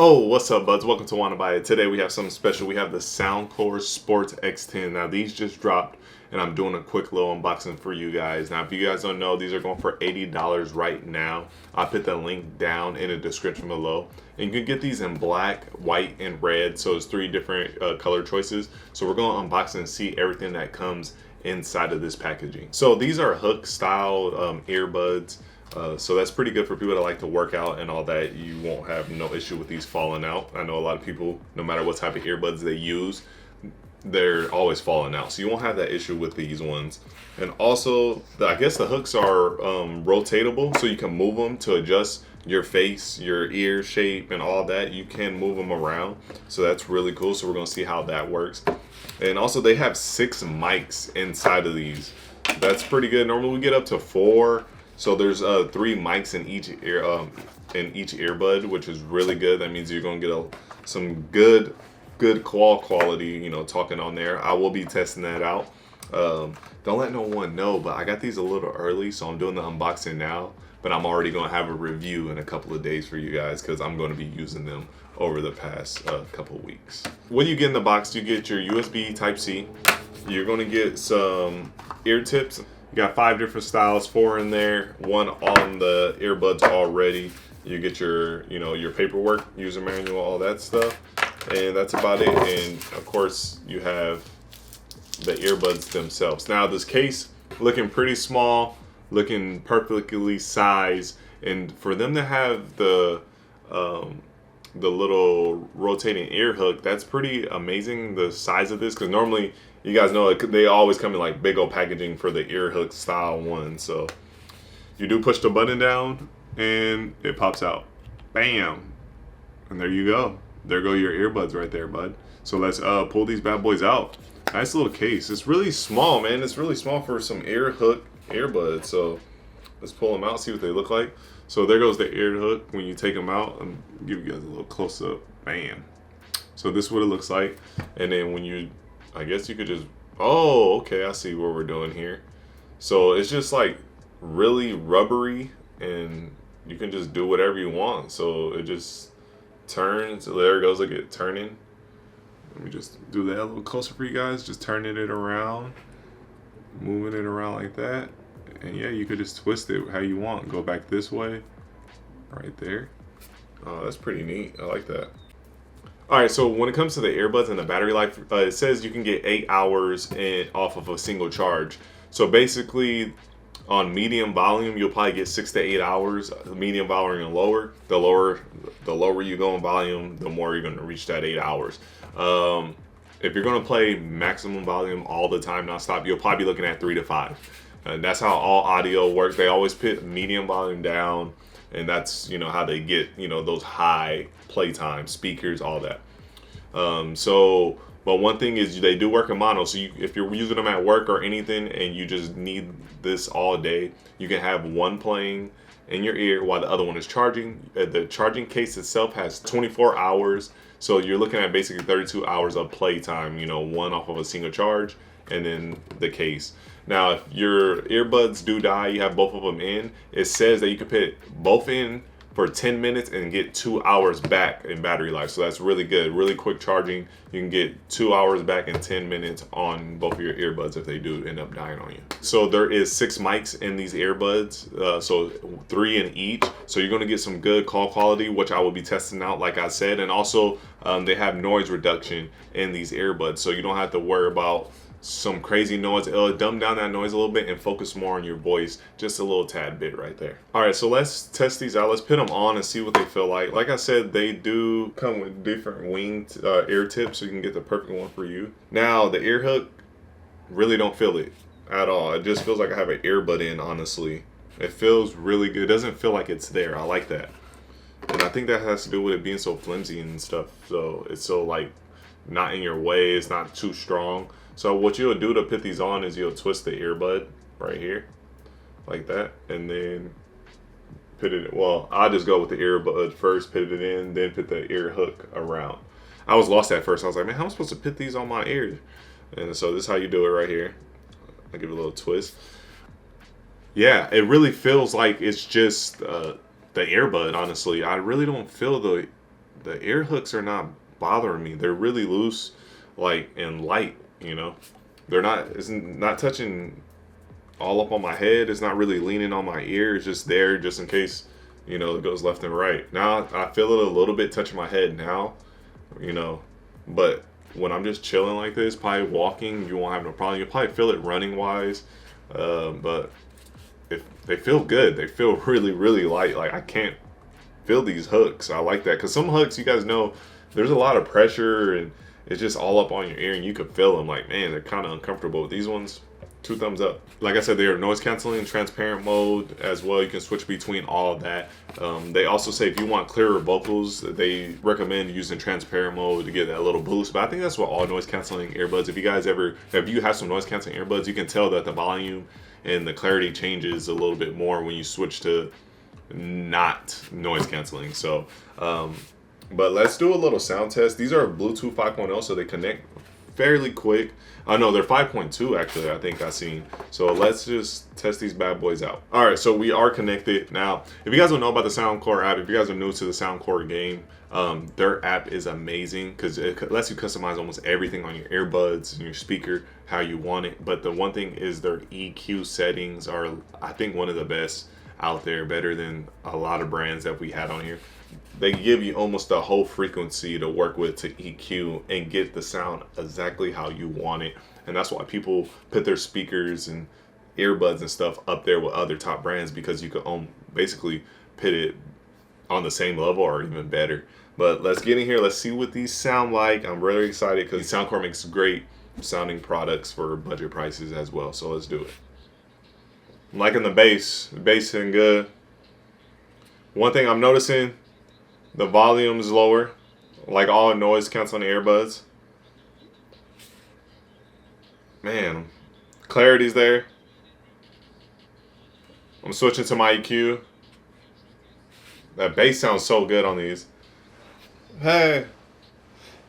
Oh, what's up, buds? Welcome to Wanna Buy It. Today we have something special. We have the Soundcore Sport X10. Now, these just dropped, and I'm doing a quick little unboxing for you guys. Now, if you guys don't know, these are going for $80 right now. I'll put the link down in the description below. And you can get these in black, white, and red. So it's three different color choices. So we're going to unbox and see everything that comes inside of this packaging. So these are hook style earbuds. So that's pretty good for people that like to work out and all that. You won't have no issue with these falling out. I know a lot of people, no matter what type of earbuds they use, they're always falling out. So you won't have that issue with these ones. And also, I guess the hooks are rotatable, so you can move them to adjust your face, your ear shape, and all that. You can move them around. So that's really cool. So we're going to see how that works. And also, they have 6 mics inside of these. That's pretty good. Normally, we get up to 4. So there's 3 mics in each earbud, which is really good. That means you're gonna get some good quality, you know, talking on there. I will be testing that out. Don't let no one know, but I got these a little early, so I'm doing the unboxing now. But I'm already gonna have a review in a couple of days for you guys because I'm gonna be using them over the past couple of weeks. What do you get in the box? You get your USB Type-C. You're gonna get some ear tips. You got 5 different styles, 4 in there, 1 on the earbuds already. You get your, you know, your paperwork, user manual, all that stuff. And that's about it. And of course, you have the earbuds themselves. Now, this case looking pretty small, looking perfectly sized. And for them to have the little rotating ear hook, that's pretty amazing, the size of this, because normally you guys know they always come in like big old packaging for the ear hook style one. So you do push the button down and it pops out, bam, and there you go. There go your earbuds right there, bud. So let's pull these bad boys out. Nice little case. It's really small, man. It's really small for some ear hook earbuds. So let's pull them out, see what they look like. So there goes the ear hook. When you take them out, and give you guys a little close up, bam. So this is what it looks like. And then when you, I guess you could just, oh, okay, I see what we're doing here. So it's just like really rubbery, and you can just do whatever you want. So it just turns. There it goes, look at it turning. Let me just do that a little closer for you guys. Just turning it around, moving it around like that. And yeah, you could just twist it how you want. Go back this way, right there. Oh, that's pretty neat. I like that. All right, so when it comes to the earbuds and the battery life, it says you can get 8 hours off of a single charge. So basically, on medium volume, you'll probably get 6 to 8 hours. Medium volume and lower, the lower you go in volume, the more you're going to reach that 8 hours. If you're going to play maximum volume all the time, nonstop, you'll probably be looking at 3 to 5. And that's how all audio works. They always put medium volume down, and that's, you know, how they get, you know, those high playtime speakers, all that. But one thing is they do work in mono. So if you're using them at work or anything, and you just need this all day, you can have one playing in your ear while the other one is charging. The charging case itself has 24 hours. So you're looking at basically 32 hours of playtime, you know, one off of a single charge, and then the case. Now, if your earbuds do die, you have both of them in, it says that you can put both in for 10 minutes and get 2 hours back in battery life. So that's really good. Really quick charging. You can get 2 hours back in 10 minutes on both of your earbuds if they do end up dying on you. So there is 6 mics in these earbuds, so 3 in each. So you're going to get some good call quality, which I will be testing out, like I said. And also, they have noise reduction in these earbuds, so you don't have to worry about some crazy noise. It'll dumb down that noise a little bit and focus more on your voice, just a little tad bit right there. All right, so let's test these out. Let's put them on and see what they feel like. Like I said, they do come with different winged ear tips, so you can get the perfect one for you. Now, the ear hook, really don't feel it at all. It just feels like I have an earbud in, honestly. It feels really good. It doesn't feel like it's there. I like that. And I think that has to do with it being so flimsy and stuff. So it's so like not in your way. It's not too strong. So what you'll do to put these on is you'll twist the earbud right here, like that, and then put it, well, I'll just go with the earbud first, put it in, then put the ear hook around. I was lost at first. I was like, man, how am I supposed to put these on my ears? And so this is how you do it right here. I'll give it a little twist. Yeah, it really feels like it's just the earbud, honestly. I really don't feel the ear hooks are not bothering me. They're really loose, like, and light, you know. It's not touching all up on my head. It's not really leaning on my ear. It's just there just in case, you know, it goes left and right. Now I feel it a little bit touching my head now, you know, but when I'm just chilling like this, probably walking, you won't have no problem. You'll probably feel it running wise, but if they feel good, they feel really, really light. Like, I can't feel these hooks. I like that, because some hooks, you guys know, there's a lot of pressure and it's just all up on your ear and you can feel them. Like, man, they're kind of uncomfortable. These ones, 2 thumbs up. Like I said, they are noise canceling, transparent mode as well. You can switch between all of that. They also say if you want clearer vocals, they recommend using transparent mode to get that little boost. But I think that's what all noise canceling earbuds, if you have some noise canceling earbuds, you can tell that the volume and the clarity changes a little bit more when you switch to not noise canceling. So, but let's do a little sound test. These are Bluetooth 5.0, so they connect fairly quick. I know they're 5.2 actually, I think I've seen. So let's just test these bad boys out. All right, so we are connected. Now, if you guys don't know about the Soundcore app, if you guys are new to the Soundcore game, their app is amazing because it lets you customize almost everything on your earbuds and your speaker how you want it. But the one thing is their EQ settings are, I think, one of the best out there, better than a lot of brands that we had on here. They give you almost a whole frequency to work with to EQ and get the sound exactly how you want it. And that's why people put their speakers and earbuds and stuff up there with other top brands, because you can basically put it on the same level or even better. But let's get in here. Let's see what these sound like. I'm really excited because Soundcore makes great sounding products for budget prices as well. So let's do it. I'm liking the bass. The bass is good. One thing I'm noticing, the volume is lower, like all noise canceling earbuds. Man, clarity's there. I'm switching to my EQ. That bass sounds so good on these. Hey,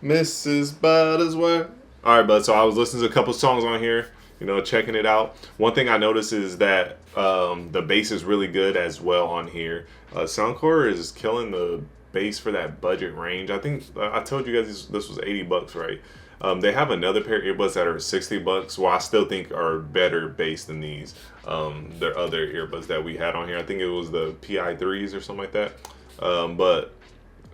Mrs. Buttersworth. All right, bud. So I was listening to a couple songs on here, you know, checking it out. One thing I noticed is that the bass is really good as well on here. Soundcore is killing the bass for that budget range. I think I told you guys this was $80, right? They have another pair of earbuds that are $60, well, I still think are better bass than these. Their other earbuds that we had on here, I think it was the PI3s or something like that. But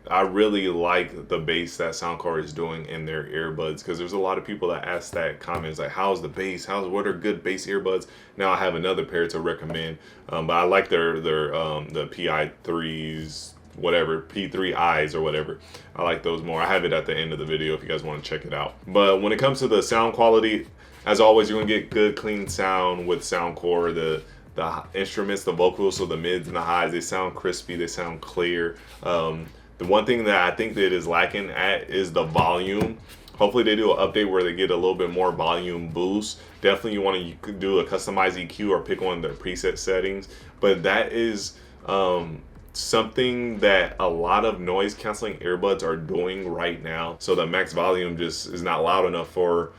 I really like the bass that Soundcore is doing in their earbuds, because there's a lot of people that ask that comments like, how's the bass? What are good bass earbuds? Now I have another pair to recommend, but I like their the PI3s, whatever, P3Is or whatever. I like those more. I have it at the end of the video if you guys want to check it out. But when it comes to the sound quality, as always, you're gonna get good clean sound with Soundcore. The instruments, the vocals, so the mids and the highs, they sound crispy, they sound clear. The one thing that I think that is lacking at is the volume. Hopefully they do an update where they get a little bit more volume boost. Definitely you want to do a customized EQ or pick one of their preset settings. But that is something that a lot of noise canceling earbuds are doing right now. So the max volume just is not loud enough for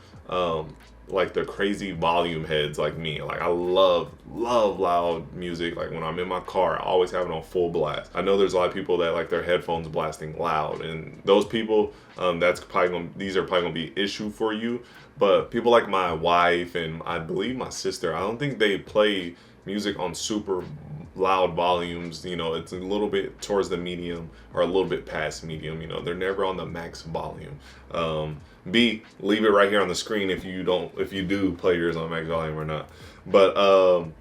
like the crazy volume heads like me. Like I love loud music. Like when I'm in my car, I always have it on full blast. I know there's a lot of people that like their headphones blasting loud, and those people, these are probably gonna be an issue for you. But people like my wife and I believe my sister, I don't think they play music on super loud volumes. You know, it's a little bit towards the medium or a little bit past medium. You know, they're never on the max volume. B, leave it right here on the screen if you do play yours on max volume or not. But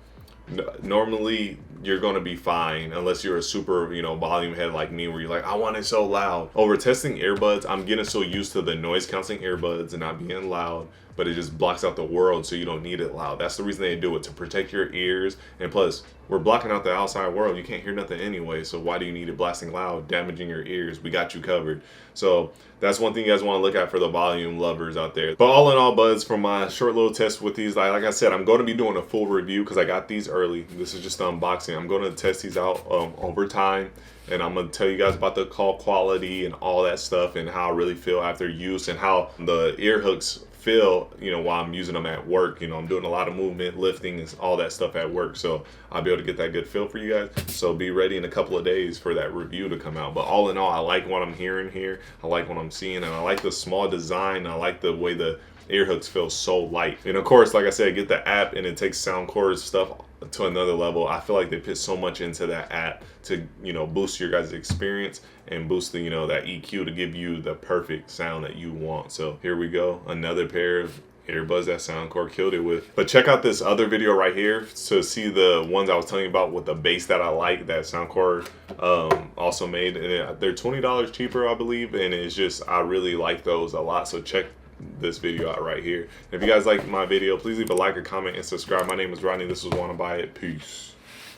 normally you're gonna be fine unless you're a super, you know, volume head like me, where you're like, I want it so loud. Over testing earbuds, I'm getting so used to the noise canceling earbuds and not being loud, but it just blocks out the world, so you don't need it loud. That's the reason they do it, to protect your ears. And plus, we're blocking out the outside world. You can't hear nothing anyway, so why do you need it blasting loud, damaging your ears? We got you covered. So that's one thing you guys want to look at for the volume lovers out there. But all in all, buds, from my short little test with these, like I said, I'm going to be doing a full review because I got these early. This is just an unboxing. I'm going to test these out over time, and I'm going to tell you guys about the call quality and all that stuff and how I really feel after use and how the ear hooks feel, you know, while I'm using them at work. You know, I'm doing a lot of movement, lifting, and all that stuff at work, so I'll be able to get that good feel for you guys. So be ready in a couple of days for that review to come out. But all in all, I like what I'm hearing here. I like what I'm seeing, and I like the small design. I like the way the ear hooks feel so light. And of course, like I said, get the app, and it takes Soundcore's stuff to another level. I feel like they put so much into that app to, you know, boost your guys' experience and boost the, you know, that EQ to give you the perfect sound that you want. So here we go, another pair of earbuds that Soundcore killed it with. But check out this other video right here to see the ones I was telling you about with the bass that I like that Soundcore also made. And they're $20 cheaper, I believe, and it's just, I really like those a lot. So check this video out right here. If you guys like my video, please leave a like, a comment, and subscribe. My name is Rodney. This was Wanna Buy It. Peace.